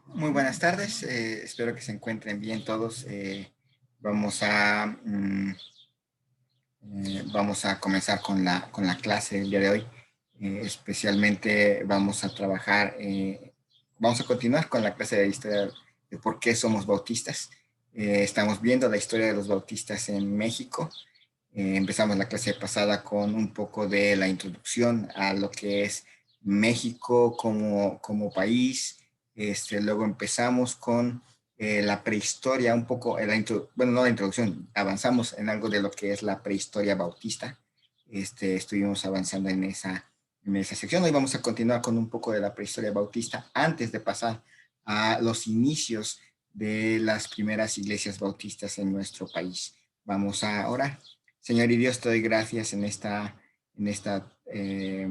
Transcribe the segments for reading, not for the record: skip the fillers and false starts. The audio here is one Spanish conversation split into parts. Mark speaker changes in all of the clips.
Speaker 1: Muy buenas tardes, espero que se encuentren bien todos. Vamos a, vamos a comenzar con la clase del día de hoy. Especialmente vamos a trabajar, vamos a continuar con la clase de historia de por qué somos bautistas. Estamos viendo la historia de los bautistas en México. Empezamos la clase pasada con un poco de la introducción a lo que es México como país. Luego empezamos con la prehistoria, un poco, bueno, no la introducción, avanzamos en algo de lo que es la prehistoria bautista. Estuvimos avanzando en esa sección. Hoy vamos a continuar con un poco de la prehistoria bautista antes de pasar a los inicios de las primeras iglesias bautistas en nuestro país. Vamos a orar. Señor y Dios, te doy gracias en esta, eh,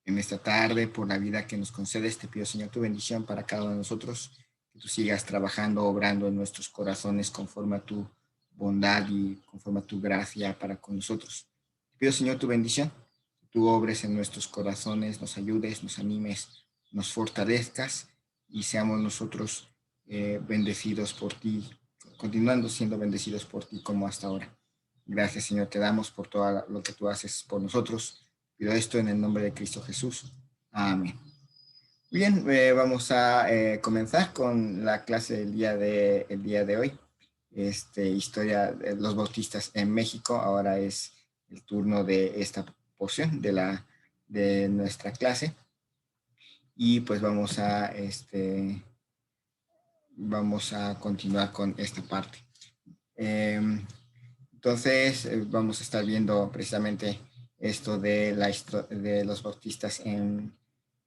Speaker 1: en esta tarde por la vida que nos concedes. Te pido, Señor, tu bendición para cada uno de nosotros, que tú sigas trabajando, obrando en nuestros corazones conforme a tu bondad y conforme a tu gracia para con nosotros. Te pido, Señor, tu bendición, que tú obres en nuestros corazones, nos ayudes, nos animes, nos fortalezcas y seamos nosotros bendecidos por ti, continuando siendo bendecidos por ti como hasta ahora. Gracias, Señor, te damos por todo lo que tú haces por nosotros. Pido esto en el nombre de Cristo Jesús. Amén. Bien, vamos a comenzar con la clase el día de hoy. Historia de los bautistas en México. Ahora es el turno de esta porción de nuestra clase. Y pues vamos a continuar con esta parte. Eh, Entonces, vamos a estar viendo precisamente esto de los bautistas en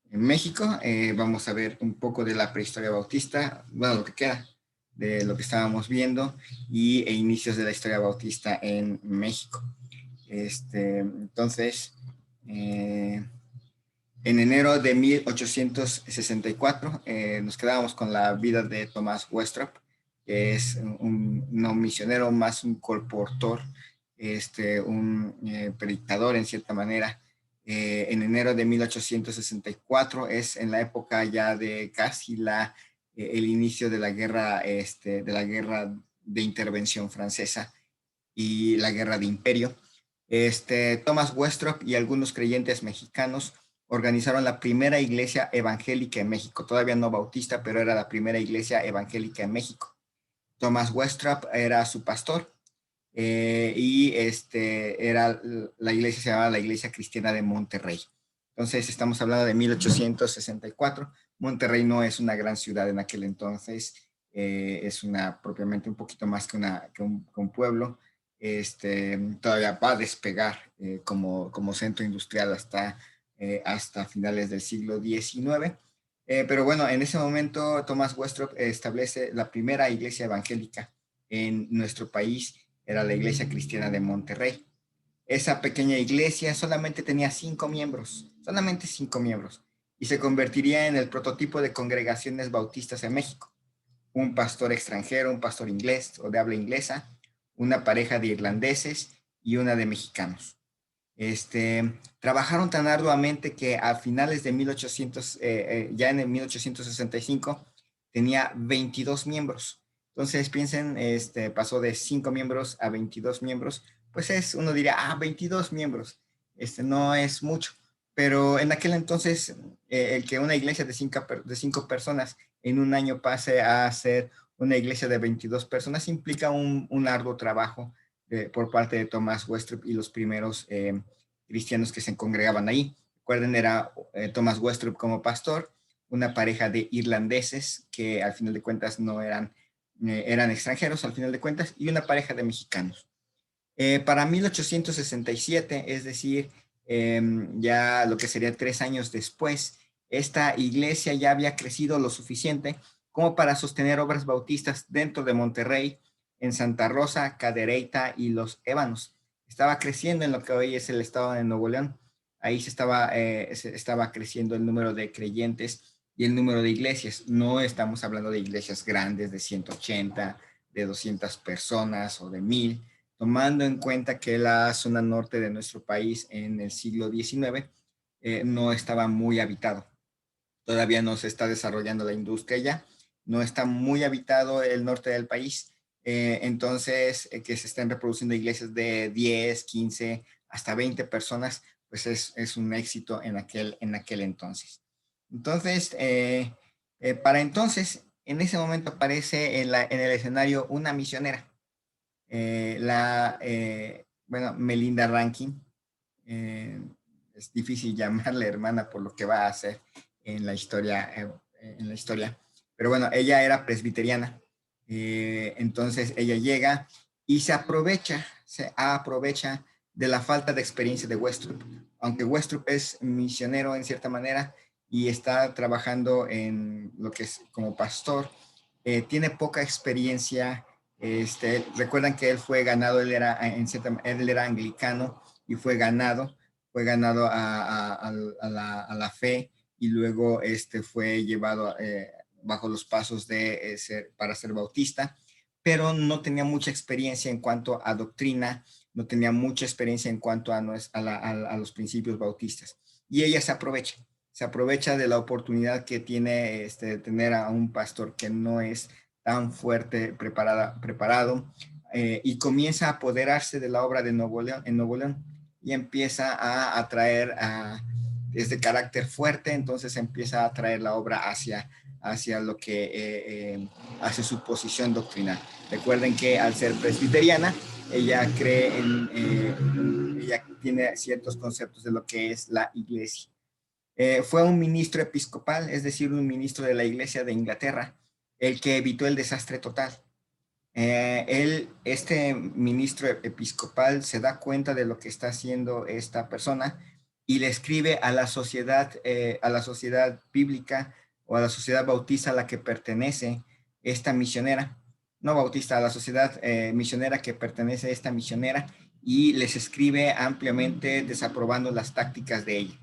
Speaker 1: México. Vamos a ver un poco de la prehistoria bautista, bueno, lo que queda de lo que estábamos viendo e inicios de la historia bautista en México. Entonces, en enero de 1864 nos quedábamos con la vida de Tomás Westrop, que es un no misionero, más un colportor, un predicador en cierta manera. En enero de 1864 es en la época ya de casi el inicio de la guerra de intervención francesa y la guerra de imperio. Thomas Westrop y algunos creyentes mexicanos organizaron la primera iglesia evangélica en México, todavía no bautista, pero era la primera iglesia evangélica en México. Thomas Westrop era su pastor la iglesia se llamaba la Iglesia Cristiana de Monterrey. Entonces estamos hablando de 1864. Monterrey no es una gran ciudad en aquel entonces, es propiamente un poquito más que un pueblo. Todavía va a despegar como centro industrial hasta finales del siglo XIX. Pero bueno, en ese momento Thomas Westrop establece la primera iglesia evangélica en nuestro país, era la Iglesia Cristiana de Monterrey. Esa pequeña iglesia solamente tenía 5 miembros, solamente 5 miembros, y se convertiría en el prototipo de congregaciones bautistas en México. Un pastor extranjero, un pastor inglés o de habla inglesa, una pareja de irlandeses y una de mexicanos. Trabajaron tan arduamente que a finales de 1800, ya en el 1865, tenía 22 miembros. Entonces piensen, pasó de 5 miembros a 22 miembros, pues uno diría, 22 miembros, no es mucho, pero en aquel entonces, el que una iglesia de cinco personas en un año pase a ser una iglesia de 22 personas implica un arduo trabajo por parte de Thomas Westrop y los primeros cristianos que se congregaban ahí. Recuerden, era Thomas Westrop como pastor, una pareja de irlandeses que al final de cuentas no eran extranjeros al final de cuentas, y una pareja de mexicanos. Para 1867, es decir, ya lo que sería 3 años después, esta iglesia ya había crecido lo suficiente como para sostener obras bautistas dentro de Monterrey, en Santa Rosa, Cadereyta y Los Ébanos. Estaba creciendo en lo que hoy es el estado de Nuevo León. Ahí se estaba creciendo el número de creyentes y el número de iglesias. No estamos hablando de iglesias grandes de 180, de 200 personas o de 1000, tomando en cuenta que la zona norte de nuestro país en el siglo XIX no estaba muy habitado. todavía no se está desarrollando la industria ya, no está muy habitado el norte del país, entonces que se estén reproduciendo iglesias de 10, 15, hasta 20 personas, pues es un éxito en aquel entonces. Entonces, para entonces, en ese momento aparece en el escenario una misionera, bueno, Melinda Rankin, eh, es difícil llamarle hermana por lo que va a hacer en la historia. Pero bueno, ella era presbiteriana, entonces ella llega y se aprovecha de la falta de experiencia de Westrup, aunque Westrup es misionero en cierta manera y está trabajando en lo que es como pastor, tiene poca experiencia. Recuerdan que él fue ganado, él era anglicano y fue ganado a la fe y luego fue llevado bajo los pasos para ser bautista, pero no tenía mucha experiencia en cuanto a doctrina, no tenía mucha experiencia en cuanto a los principios bautistas. Y ella se aprovecha de la oportunidad que tiene de tener a un pastor que no es tan fuerte, preparado, y comienza a apoderarse de la obra de en Nuevo León y empieza a atraer desde carácter fuerte, entonces empieza a atraer la obra hacia lo que hace su posición doctrinal. Recuerden que al ser presbiteriana, ella tiene ciertos conceptos de lo que es la iglesia. Fue un ministro episcopal, es decir, un ministro de la Iglesia de Inglaterra, el que evitó el desastre total. Este ministro episcopal se da cuenta de lo que está haciendo esta persona y le escribe a la sociedad bíblica o a la sociedad bautista a la que pertenece esta misionera, no bautista, a la sociedad misionera que pertenece a esta misionera, y les escribe ampliamente desaprobando las tácticas de ella,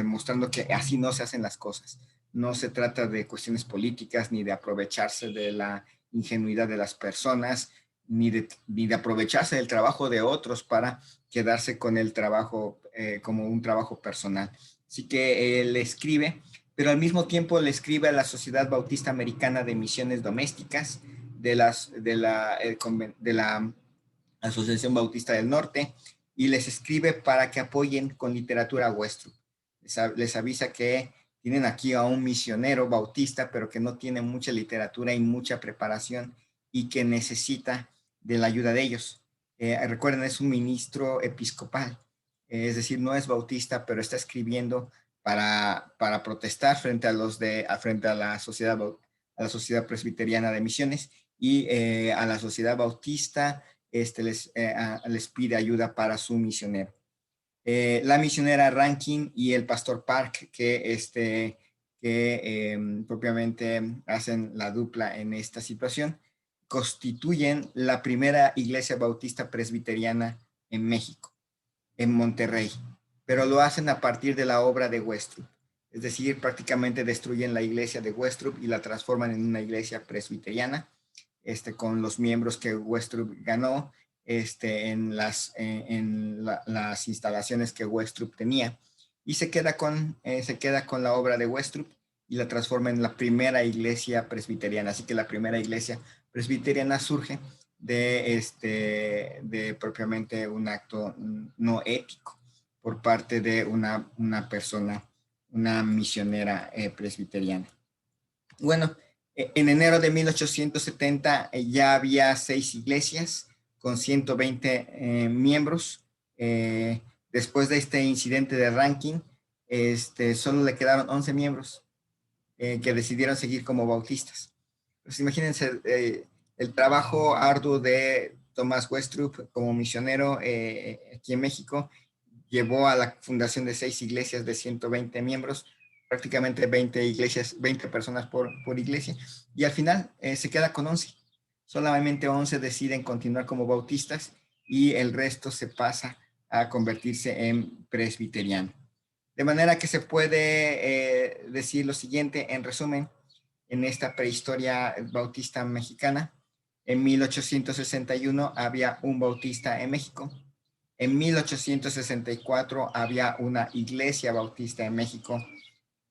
Speaker 1: mostrando que así no se hacen las cosas. No se trata de cuestiones políticas ni de aprovecharse de la ingenuidad de las personas, ni de aprovecharse del trabajo de otros para quedarse con el trabajo como un trabajo personal. Así que le escribe, pero al mismo tiempo le escribe a la Sociedad Bautista Americana de Misiones Domésticas, de la Asociación Bautista del Norte, y les escribe para que apoyen con literatura Westrup. Les avisa que tienen aquí a un misionero bautista, pero que no tiene mucha literatura y mucha preparación y que necesita de la ayuda de ellos. Recuerden, es un ministro episcopal, es decir, no es bautista, pero está escribiendo para protestar frente a la sociedad presbiteriana de misiones y a la sociedad bautista. Les pide ayuda para su misionero. La misionera Rankin y el pastor Park, que propiamente hacen la dupla en esta situación, constituyen la primera iglesia bautista presbiteriana en México, en Monterrey, pero lo hacen a partir de la obra de Westrup. Es decir, prácticamente destruyen la iglesia de Westrup y la transforman en una iglesia presbiteriana, con los miembros que Westrup ganó, las instalaciones que Westrup tenía, y se queda con la obra de Westrup y la transforma en la primera iglesia presbiteriana. Así que la primera iglesia presbiteriana surge de propiamente un acto no ético por parte de una persona, una misionera presbiteriana. Bueno, en enero de 1870 ya había 6 iglesias con 120 miembros. Después de este incidente de ranking, solo le quedaron 11 miembros que decidieron seguir como bautistas. Pues imagínense el trabajo arduo de Thomas Westrup como misionero aquí en México llevó a la fundación de 6 iglesias de 120 miembros, prácticamente 20 iglesias, 20 personas por iglesia, y al final se queda con 11. Solamente 11 deciden continuar como bautistas y el resto se pasa a convertirse en presbiteriano. De manera que se puede decir lo siguiente, en resumen, en esta prehistoria bautista mexicana. En 1861 había un bautista en México. En 1864 había una iglesia bautista en México.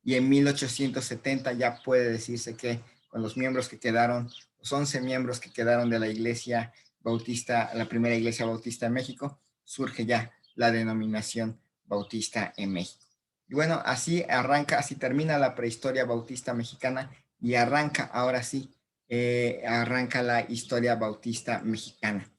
Speaker 1: y en 1870 ya puede decirse que con los miembros que quedaron, los 11 miembros que quedaron de la iglesia bautista, la primera iglesia bautista en México, surge ya la denominación bautista en México. Y bueno, así arranca, así termina la prehistoria bautista mexicana y arranca, ahora sí, arranca la historia bautista mexicana,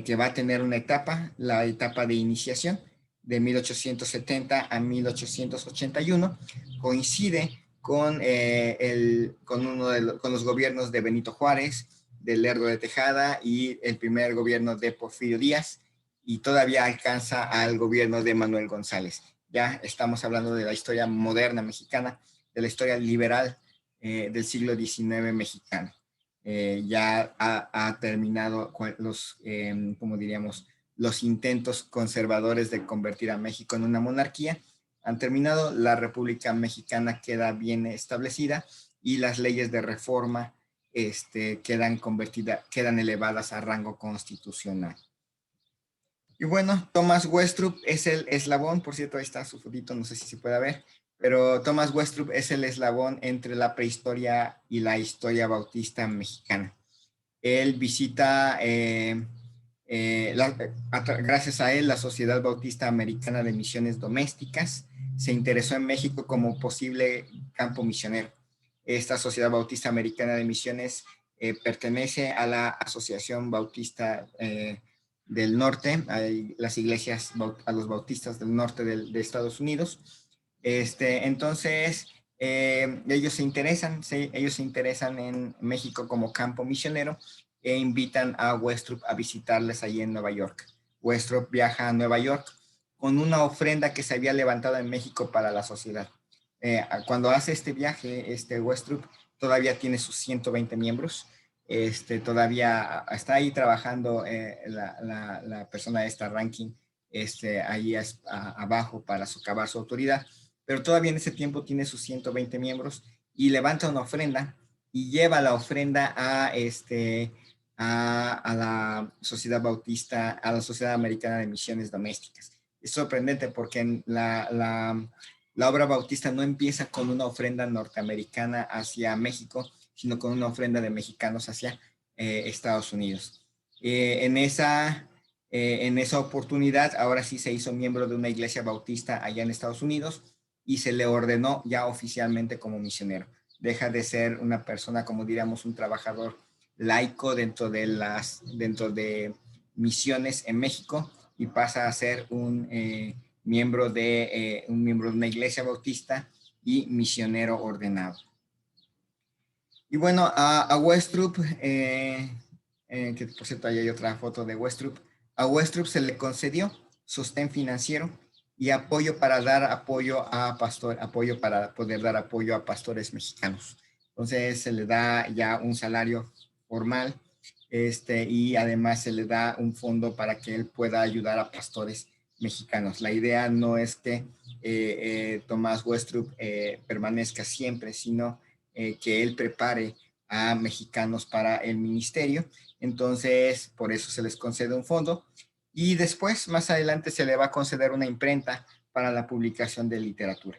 Speaker 1: que va a tener una etapa, la etapa de iniciación, de 1870 a 1881, coincide con los gobiernos de Benito Juárez, de Lerdo de Tejada y el primer gobierno de Porfirio Díaz, y todavía alcanza al gobierno de Manuel González. Ya estamos hablando de la historia moderna mexicana, de la historia liberal del siglo XIX mexicano. Ya ha terminado los, como diríamos, los intentos conservadores de convertir a México en una monarquía. Han terminado, la República Mexicana queda bien establecida y las leyes de reforma quedan elevadas a rango constitucional. Y bueno, Thomas Westrup es el eslabón, por cierto, ahí está su fotito, no sé si se puede ver, pero Thomas Westrup es el eslabón entre la prehistoria y la historia bautista mexicana. Él visita, gracias a él, la Sociedad Bautista Americana de Misiones Domésticas se interesó en México como posible campo misionero. Esta Sociedad Bautista Americana de Misiones pertenece a la Asociación Bautista del Norte, a las iglesias, a los bautistas del norte de Estados Unidos. Entonces, ellos se interesan en México como campo misionero e invitan a Westrup a visitarles allí en Nueva York. Westrup viaja a Nueva York con una ofrenda que se había levantado en México para la sociedad. Cuando hace este viaje, Westrup todavía tiene sus 120 miembros. Todavía está ahí trabajando la persona de esta ranking, ahí abajo para socavar su autoridad, pero todavía en ese tiempo tiene sus 120 miembros y levanta una ofrenda y lleva la ofrenda a la Sociedad Bautista, a la Sociedad Americana de Misiones Domésticas. Es sorprendente porque la obra bautista no empieza con una ofrenda norteamericana hacia México, sino con una ofrenda de mexicanos hacia Estados Unidos. En esa oportunidad, ahora sí se hizo miembro de una iglesia bautista allá en Estados Unidos y se le ordenó ya oficialmente como misionero. Deja de ser una persona, como diríamos, un trabajador laico dentro de misiones en México y pasa a ser un miembro de una iglesia bautista y misionero ordenado. Y bueno, a Westrup, que por cierto ahí hay otra foto de Westrup, a Westrup se le concedió sostén financiero y apoyo para poder dar apoyo a pastores mexicanos. Entonces se le da ya un salario formal, y además se le da un fondo para que él pueda ayudar a pastores mexicanos. La idea no es que Tomás Westrup permanezca siempre, sino que él prepare a mexicanos para el ministerio. Entonces, por eso se les concede un fondo. Y después, más adelante, se le va a conceder una imprenta para la publicación de literatura.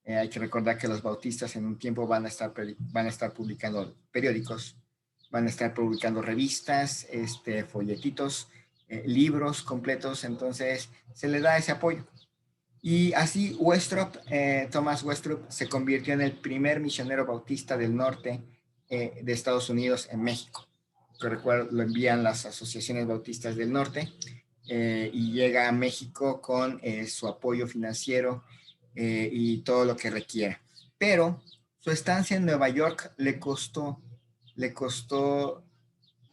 Speaker 1: Hay que recordar que los bautistas en un tiempo van a estar publicando periódicos, van a estar publicando revistas, folletitos, libros completos. Entonces, se le da ese apoyo. Y así Thomas Westrup se convirtió en el primer misionero bautista del norte de Estados Unidos en México. Que recuerdo, lo envían las asociaciones bautistas del norte y llega a México con su apoyo financiero y todo lo que requiera. Pero su estancia en Nueva York le costó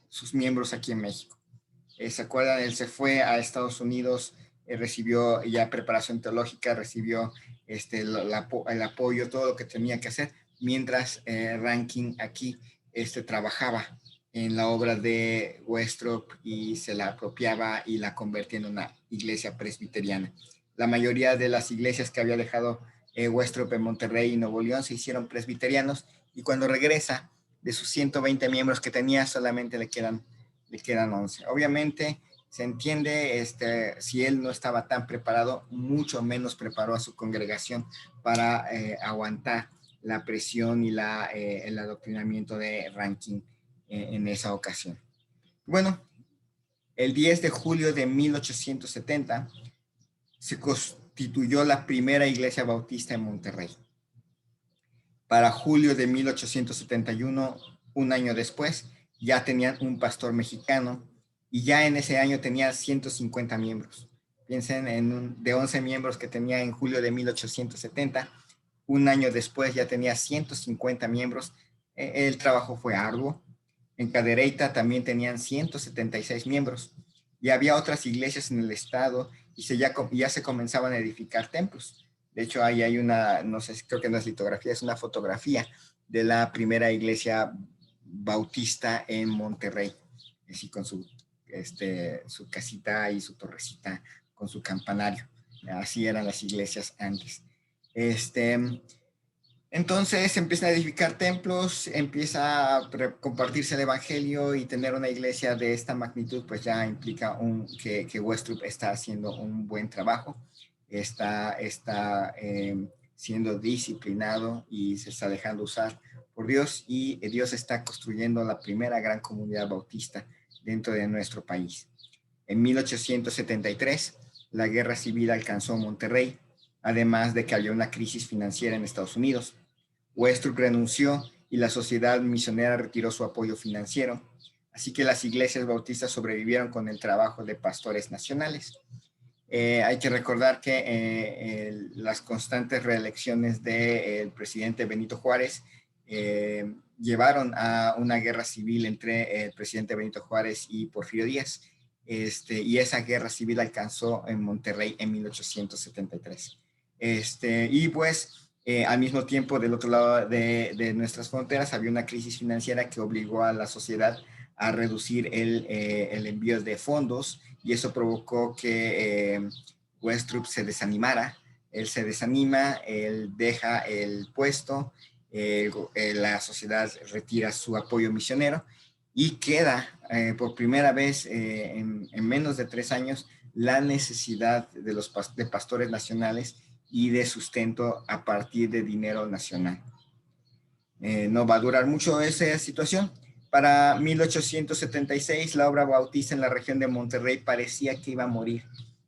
Speaker 1: sus miembros aquí en México. ¿Se acuerdan? Él se fue a Estados Unidos, recibió ya preparación teológica, recibió el apoyo, todo lo que tenía que hacer, mientras Rankin aquí trabajaba en la obra de Westrup y se la apropiaba y la convertía en una iglesia presbiteriana. La mayoría de las iglesias que había dejado Westrup en Monterrey y Nuevo León se hicieron presbiterianos y cuando regresa, de sus 120 miembros que tenía, solamente le quedan 11. Obviamente se entiende, si él no estaba tan preparado, mucho menos preparó a su congregación para aguantar la presión y el adoctrinamiento de Rankin en esa ocasión. Bueno, el 10 de julio de 1870 se constituyó la primera iglesia bautista en Monterrey. Para julio de 1871, un año después, ya tenían un pastor mexicano y ya en ese año tenía 150 miembros. Piensen de 11 miembros que tenía en julio de 1870, un año después ya tenía 150 miembros. El trabajo fue arduo. En Cadereyta también tenían 176 miembros y había otras iglesias en el estado y ya se comenzaban a edificar templos. De hecho, ahí hay una, no sé, creo que no es litografía, es una fotografía de la primera iglesia bautista en Monterrey, así con su casita y su torrecita, con su campanario. Así eran las iglesias antes. Entonces empiezan a edificar templos, empieza a compartirse el evangelio y tener una iglesia de esta magnitud, pues ya implica que Westrup está haciendo un buen trabajo, está siendo disciplinado y se está dejando usar por Dios y Dios está construyendo la primera gran comunidad bautista dentro de nuestro país. En 1873, la guerra civil alcanzó Monterrey, además de que había una crisis financiera en Estados Unidos. Westrup renunció y la sociedad misionera retiró su apoyo financiero, así que las iglesias bautistas sobrevivieron con el trabajo de pastores nacionales. Hay que recordar que las constantes reelecciones del presidente Benito Juárez llevaron a una guerra civil entre el presidente Benito Juárez y Porfirio Díaz, y esa guerra civil alcanzó en Monterrey en 1873. Y pues al mismo tiempo, del otro lado de nuestras fronteras, había una crisis financiera que obligó a la sociedad a reducir el envío de fondos y eso provocó que Westrup se desanimara. Él se desanima, él deja el puesto, la sociedad retira su apoyo misionero y queda por primera vez en menos de 3 años la necesidad de pastores nacionales y de sustento a partir de dinero nacional. No va a durar mucho esa situación. Para 1876, la obra bautista en la región de Monterrey parecía que iba a morir.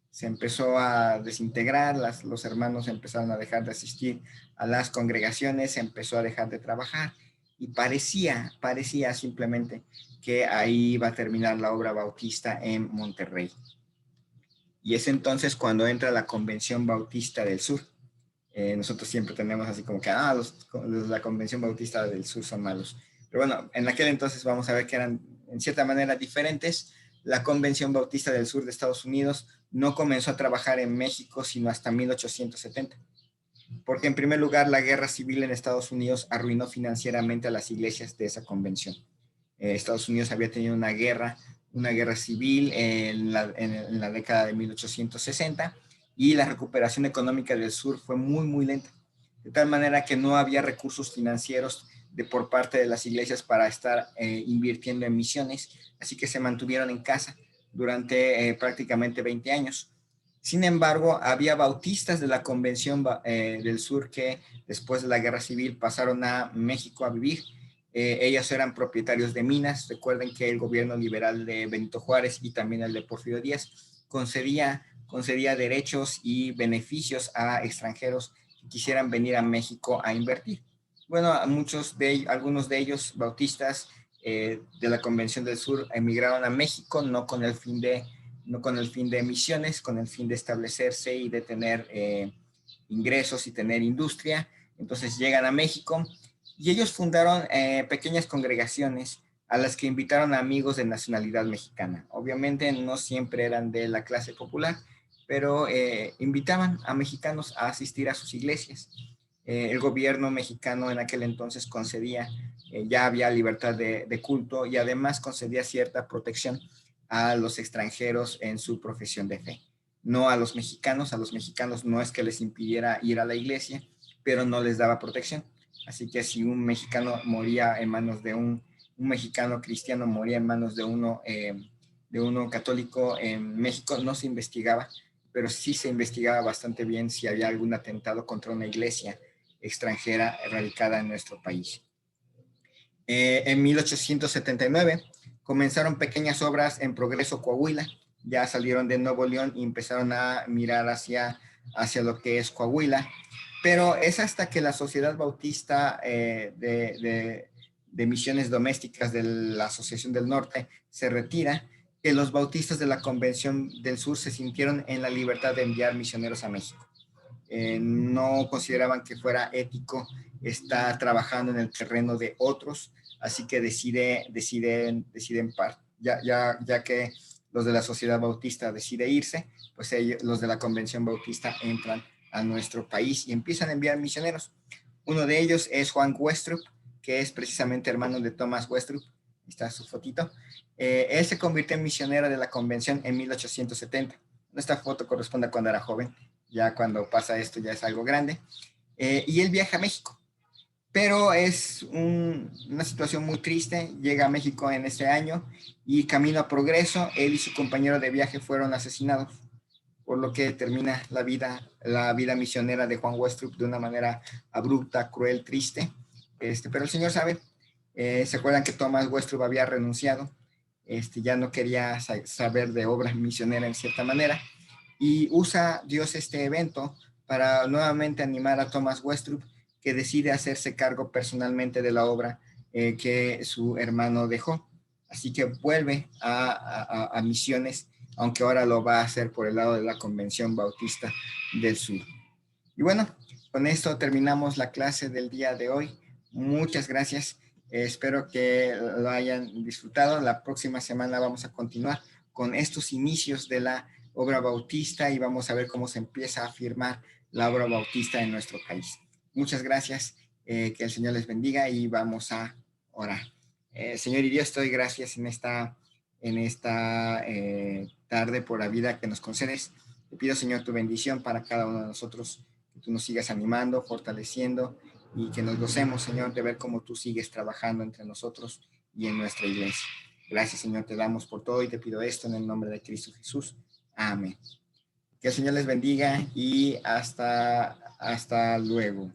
Speaker 1: Se empezó a desintegrar, los hermanos empezaron a dejar de asistir a las congregaciones, se empezó a dejar de trabajar y parecía simplemente que ahí iba a terminar la obra bautista en Monterrey. Y es entonces cuando entra la Convención Bautista del Sur. Nosotros siempre tenemos así como que, los de la Convención Bautista del Sur son malos. Pero bueno, en aquel entonces vamos a ver que eran en cierta manera diferentes. La Convención Bautista del Sur de Estados Unidos no comenzó a trabajar en México sino hasta 1870. Porque en primer lugar la guerra civil en Estados Unidos arruinó financieramente a las iglesias de esa convención. Estados Unidos había tenido una guerra civil en la década de 1860 y la recuperación económica del sur fue muy, muy lenta. De tal manera que no había recursos financieros por parte de las iglesias para estar invirtiendo en misiones, así que se mantuvieron en casa durante prácticamente 20 años. Sin embargo, había bautistas de la Convención del Sur que después de la Guerra Civil pasaron a México a vivir. Ellos eran propietarios de minas. Recuerden que el gobierno liberal de Benito Juárez y también el de Porfirio Díaz concedía derechos y beneficios a extranjeros que quisieran venir a México a invertir. Bueno, algunos de ellos bautistas de la Convención del Sur emigraron a México no con el fin de misiones, con el fin de establecerse y de tener ingresos y tener industria. Entonces llegan a México y ellos fundaron pequeñas congregaciones a las que invitaron a amigos de nacionalidad mexicana. Obviamente no siempre eran de la clase popular, pero invitaban a mexicanos a asistir a sus iglesias. El gobierno mexicano en aquel entonces concedía, ya había libertad de culto y además concedía cierta protección a los extranjeros en su profesión de fe. No a los mexicanos no es que les impidiera ir a la iglesia, pero no les daba protección. Así que si un mexicano moría en manos de un mexicano cristiano moría en manos de uno de uno católico en México no se investigaba, pero sí se investigaba bastante bien si había algún atentado contra una iglesia extranjera radicada en nuestro país. En 1879 comenzaron pequeñas obras en Progreso, Coahuila. Ya salieron de Nuevo León y empezaron a mirar hacia lo que es Coahuila. Pero es hasta que la Sociedad Bautista de Misiones Domésticas de la Asociación del Norte se retira, que los bautistas de la Convención del Sur se sintieron en la libertad de enviar misioneros a México. No consideraban que fuera ético estar trabajando en el terreno de otros, así que deciden ya que los de la Sociedad Bautista deciden irse, pues ellos, los de la Convención Bautista entran a nuestro país y empiezan a enviar misioneros. Uno de ellos es Juan Westrup, que es precisamente hermano de Thomas Westrup. Está su fotito. Él se convirtió en misionero de la convención en 1870. Esta foto corresponde a cuando era joven. Ya cuando pasa esto ya es algo grande. Y él viaja a México. Pero es una situación muy triste. Llega a México en este año y camino a Progreso, él y su compañero de viaje fueron asesinados, por lo que termina la vida misionera de Juan Westrup de una manera abrupta, cruel, triste. Pero el Señor sabe. ¿Se acuerdan que Thomas Westrup había renunciado? Ya no quería saber de obra misionera en cierta manera. Y usa Dios este evento para nuevamente animar a Thomas Westrup, que decide hacerse cargo personalmente de la obra que su hermano dejó. Así que vuelve a misiones, aunque ahora lo va a hacer por el lado de la Convención Bautista del Sur. Y bueno, con esto terminamos la clase del día de hoy. Muchas gracias. Espero que lo hayan disfrutado. La próxima semana vamos a continuar con estos inicios de la obra bautista y vamos a ver cómo se empieza a afirmar la obra bautista en nuestro país. Muchas gracias. Que el Señor les bendiga y vamos a orar. Señor y Dios, te doy gracias en esta tarde por la vida que nos concedes. Te pido, Señor, tu bendición para cada uno de nosotros, que tú nos sigas animando, fortaleciendo y que nos gocemos, Señor, de ver cómo tú sigues trabajando entre nosotros y en nuestra iglesia. Gracias, Señor, te damos por todo y te pido esto en el nombre de Cristo Jesús. Amén. Que el Señor les bendiga y hasta luego.